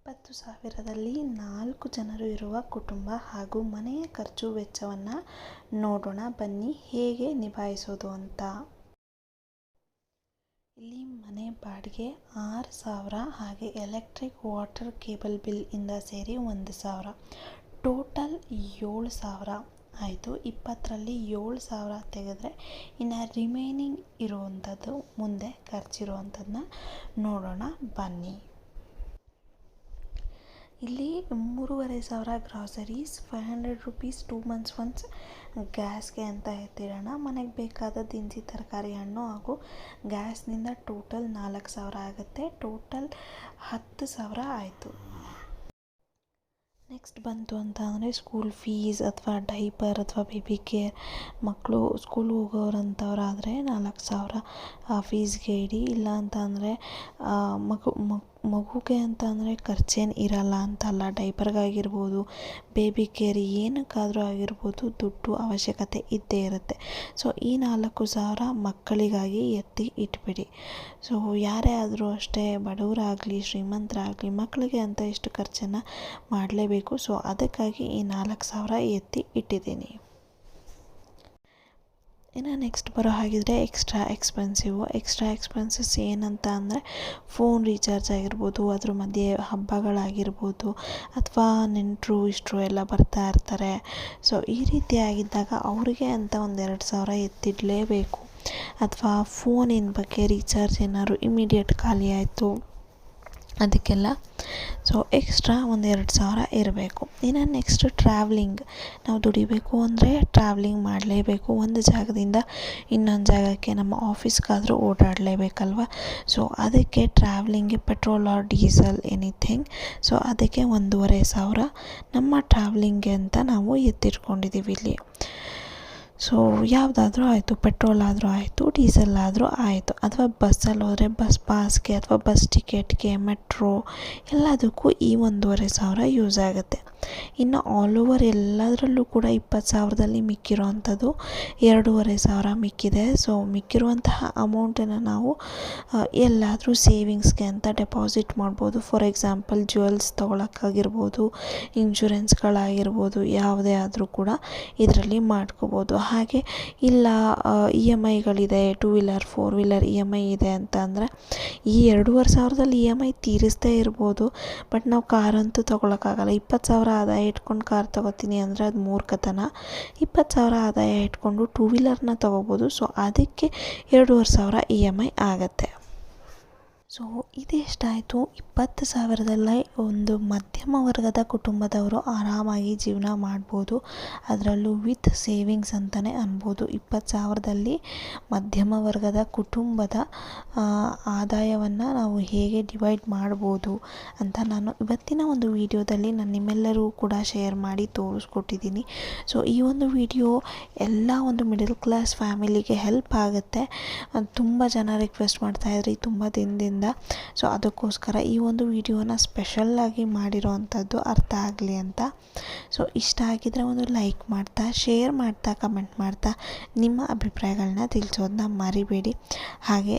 20,000ರಲ್ಲಿ 4 ಜನರು ಇರುವ ಕುಟುಂಬ ಹಾಗೂ ಮನೆಯ ಖರ್ಚು ವೆಚ್ಚವನ್ನು ನೋಡೋಣ ಬನ್ನಿ ಹೇಗೆ ನಿಭಾಯಿಸೋದು ಅಂತ. ಇಲ್ಲಿ ಮನೆ ಬಾಡಿಗೆ 6,000 ಹಾಗೆ ಎಲೆಕ್ಟ್ರಿಕ್ ವಾಟರ್ ಕೇಬಲ್ ಬಿಲ್ ಇಂದ ಸೇರಿ 1,000 ಟೋಟಲ್ 7,000 ಆಯಿತು. 20ರಲ್ಲಿ 7,000 ತೆಗೆದ್ರೆ ಇನ್ನು ರಿಮೈನಿಂಗ್ ಇರುವಂಥದ್ದು ಮುಂದೆ ಖರ್ಚಿರುವಂಥದ್ದನ್ನ ನೋಡೋಣ ಬನ್ನಿ. ಇಲ್ಲಿ 3,500 ಗ್ರಾಸರೀಸ್, 500 ರುಪೀಸ್ 2 months ಒನ್ಸ್ ಗ್ಯಾಸ್ಗೆ ಅಂತ ಎತ್ತಿಡೋಣ. ಮನೆಗೆ ಬೇಕಾದ ದಿನಸಿ ತರಕಾರಿ ಹಣ್ಣು ಹಾಗೂ ಗ್ಯಾಸ್ನಿಂದ ಟೋಟಲ್ 4,000 ಆಗುತ್ತೆ. ಟೋಟಲ್ 10,000 ಆಯಿತು. ನೆಕ್ಸ್ಟ್ ಬಂತು ಅಂತ ಅಂದರೆ ಸ್ಕೂಲ್ ಫೀಸ್ ಅಥವಾ ಡೈಪರ್ ಅಥವಾ ಬೇಬಿ ಕೇರ್, ಮಕ್ಕಳು ಸ್ಕೂಲ್ ಹೋಗೋರಂಥವ್ರಾದರೆ 4,000 ಫೀಸ್ಗೆ ಇಡಿ. ಇಲ್ಲ ಅಂತ ಅಂದರೆ ಮಗುಗೆ ಅಂತ ಅಂದರೆ ಖರ್ಚೇನು ಇರಲ್ಲ ಅಂತಲ್ಲ, ಡೈಪರ್ಗಾಗಿರ್ಬೋದು, ಬೇಬಿ ಕೇರ್ ಏನಕ್ಕಾದರೂ ಆಗಿರ್ಬೋದು ದುಡ್ಡು ಅವಶ್ಯಕತೆ ಇದ್ದೇ ಇರುತ್ತೆ. ಸೊ ಈ 4,000 ಮಕ್ಕಳಿಗಾಗಿ ಎತ್ತಿ ಇಟ್ಬಿಡಿ. ಸೊ ಯಾರೇ ಆದರೂ ಅಷ್ಟೇ, ಬಡವರಾಗಲಿ ಶ್ರೀಮಂತರಾಗಲಿ ಮಕ್ಕಳಿಗೆ ಅಂತ ಇಷ್ಟು ಖರ್ಚನ್ನು ಮಾಡಲೇಬೇಕು. ಸೊ ಅದಕ್ಕಾಗಿ ಈ 4,000 ಎತ್ತಿ ಇಟ್ಟಿದ್ದೀನಿ. ಇನ್ನು ನೆಕ್ಸ್ಟ್ ಬರೋ ಹಾಗಿದ್ರೆ ಎಕ್ಸ್ಟ್ರಾ ಎಕ್ಸ್ಪೆನ್ಸಸ್ ಏನಂತ ಅಂದರೆ ಫೋನ್ ರೀಚಾರ್ಜ್ ಆಗಿರ್ಬೋದು, ಅದ್ರ ಮಧ್ಯೆ ಹಬ್ಬಗಳಾಗಿರ್ಬೋದು ಅಥವಾ ನೆಂಟರು ಇಷ್ಟರು ಎಲ್ಲ ಬರ್ತಾ ಇರ್ತಾರೆ. ಸೊ ಈ ರೀತಿ ಆಗಿದ್ದಾಗ ಅವರಿಗೆ ಅಂತ 2,000 ಎತ್ತಿಡಲೇಬೇಕು. ಅಥವಾ ಫೋನಿನ ಬಗ್ಗೆ ರೀಚಾರ್ಜ್ ಏನಾದ್ರು ಇಮಿಡಿಯೇಟ್ ಖಾಲಿ ಆಯಿತು ಅದಕ್ಕೆಲ್ಲ ಸೊ ಎಕ್ಸ್ಟ್ರಾ 2,000 ಇರಬೇಕು. ಇನ್ನು ನೆಕ್ಸ್ಟ್ ಟ್ರಾವ್ಲಿಂಗ್, ನಾವು ದುಡಿಬೇಕು ಅಂದರೆ ಟ್ರಾವ್ಲಿಂಗ್ ಮಾಡಲೇಬೇಕು. ಒಂದು ಜಾಗದಿಂದ ಇನ್ನೊಂದು ಜಾಗಕ್ಕೆ ನಮ್ಮ ಆಫೀಸ್ಗಾದರೂ ಓಡಾಡಲೇಬೇಕಲ್ವ. ಸೊ ಅದಕ್ಕೆ ಟ್ರಾವ್ಲಿಂಗ್ಗೆ petrol or diesel anything, so ಅದಕ್ಕೆ 1,500 ನಮ್ಮ ಟ್ರಾವ್ಲಿಂಗ್ಗೆ ಅಂತ ನಾವು ಎತ್ತಿಟ್ಕೊಂಡಿದ್ದೀವಿ ಇಲ್ಲಿ. ಸೊ ಯಾವುದಾದ್ರೂ ಆಯಿತು, ಪೆಟ್ರೋಲ್ ಆದರೂ ಆಯಿತು, ಡೀಸೆಲ್ ಆದರೂ ಆಯಿತು. ಅಥವಾ ಬಸ್ಸಲ್ಲಿ ಹೋದರೆ ಬಸ್ ಪಾಸ್ಗೆ ಅಥವಾ ಬಸ್ ಟಿಕೆಟ್ಗೆ, ಮೆಟ್ರೋ ಎಲ್ಲದಕ್ಕೂ ಈ 1,500 ಯೂಸ್ ಆಗುತ್ತೆ. ಇನ್ನು ಆಲ್ ಓವರ್ ಎಲ್ಲದರಲ್ಲೂ ಕೂಡ 20,000ದಲ್ಲಿ ಮಿಕ್ಕಿರೋವಂಥದ್ದು 2,500 ಮಿಕ್ಕಿದೆ. ಸೊ ಮಿಕ್ಕಿರುವಂತಹ ಅಮೌಂಟನ್ನು ನಾವು ಎಲ್ಲಾದರೂ ಸೇವಿಂಗ್ಸ್ಗೆ ಅಂತ ಡೆಪಾಸಿಟ್ ಮಾಡ್ಬೋದು. ಫಾರ್ ಎಕ್ಸಾಂಪಲ್ ಜ್ಯುವೆಲ್ಸ್ ತೊಗೊಳಕ್ಕಾಗಿರ್ಬೋದು, ಇನ್ಶೂರೆನ್ಸ್ಗಳಾಗಿರ್ಬೋದು, ಯಾವುದೇ ಆದರೂ ಕೂಡ ಇದರಲ್ಲಿ ಮಾಡ್ಕೋಬೋದು. ಹಾಗೆ ಇಲ್ಲ EMIಗಳಿದೆ, 2 ವೀಲರ್ 4 ವೀಲರ್ EMI ಇದೆ ಅಂತ ಅಂದರೆ ಈ 2,500ದಲ್ಲಿ EMI ತೀರಿಸದೇ ಇರ್ಬೋದು. ಬಟ್ ನಾವು ಕಾರಂತೂ ತೊಗೊಳಕ್ಕಾಗಲ್ಲ. 20,000 ಆದಾಯ ಇಟ್ಕೊಂಡು ಕಾರ್ ತೊಗೋತೀನಿ ಅಂದರೆ ಅದು ಮೂರ್ಖತನ. 20,000 ಆದಾಯ ಇಟ್ಕೊಂಡು 2 ವೀಲರ್ನ ತೊಗೋಬೋದು. ಸೊ ಅದಕ್ಕೆ 2,500 EMI ಆಗುತ್ತೆ. ಸೊ ಇದೆಷ್ಟಾಯಿತು, 20,000ದಲ್ಲೇ ಒಂದು ಮಧ್ಯಮ ವರ್ಗದ ಕುಟುಂಬದವರು ಆರಾಮಾಗಿ ಜೀವನ ಮಾಡ್ಬೋದು. ಅದರಲ್ಲೂ ವಿತ್ ಸೇವಿಂಗ್ಸ್ ಅಂತಲೇ ಅನ್ಬೋದು. 20,000ದಲ್ಲಿ ಮಧ್ಯಮ ವರ್ಗದ ಕುಟುಂಬದ ಆದಾಯವನ್ನು ನಾವು ಹೇಗೆ ಡಿವೈಡ್ ಮಾಡ್ಬೋದು ಅಂತ ನಾನು ಇವತ್ತಿನ ಒಂದು ವಿಡಿಯೋದಲ್ಲಿ ನಾನು ನಿಮ್ಮೆಲ್ಲರೂ ಕೂಡ ಶೇರ್ ಮಾಡಿ ತೋರಿಸ್ಕೊಟ್ಟಿದ್ದೀನಿ. ಸೊ ಈ ಒಂದು ವಿಡಿಯೋ ಎಲ್ಲ ಒಂದು ಮಿಡಲ್ ಕ್ಲಾಸ್ ಫ್ಯಾಮಿಲಿಗೆ ಹೆಲ್ಪ್ ಆಗುತ್ತೆ. ತುಂಬ ಜನ ರಿಕ್ವೆಸ್ಟ್ ಮಾಡ್ತಾಯಿದ್ರಿ ತುಂಬ ದಿನದಿಂದ. ಸೊ ಅದಕ್ಕೋಸ್ಕರ ಈ ಒಂದು ವಿಡಿಯೋನ ಸ್ಪೆಷಲ್ಲಾಗಿ ಮಾಡಿರೋವಂಥದ್ದು ಅರ್ಥ ಆಗಲಿ ಅಂತ. ಸೊ ಇಷ್ಟ ಆಗಿದ್ರೆ ಒಂದು ಲೈಕ್ ಮಾಡ್ತಾ, ಶೇರ್ ಮಾಡ್ತಾ, ಕಮೆಂಟ್ ಮಾಡ್ತಾ ನಿಮ್ಮ ಅಭಿಪ್ರಾಯಗಳನ್ನ ತಿಳಿಸೋದನ್ನ ಮರಿಬೇಡಿ. ಹಾಗೆ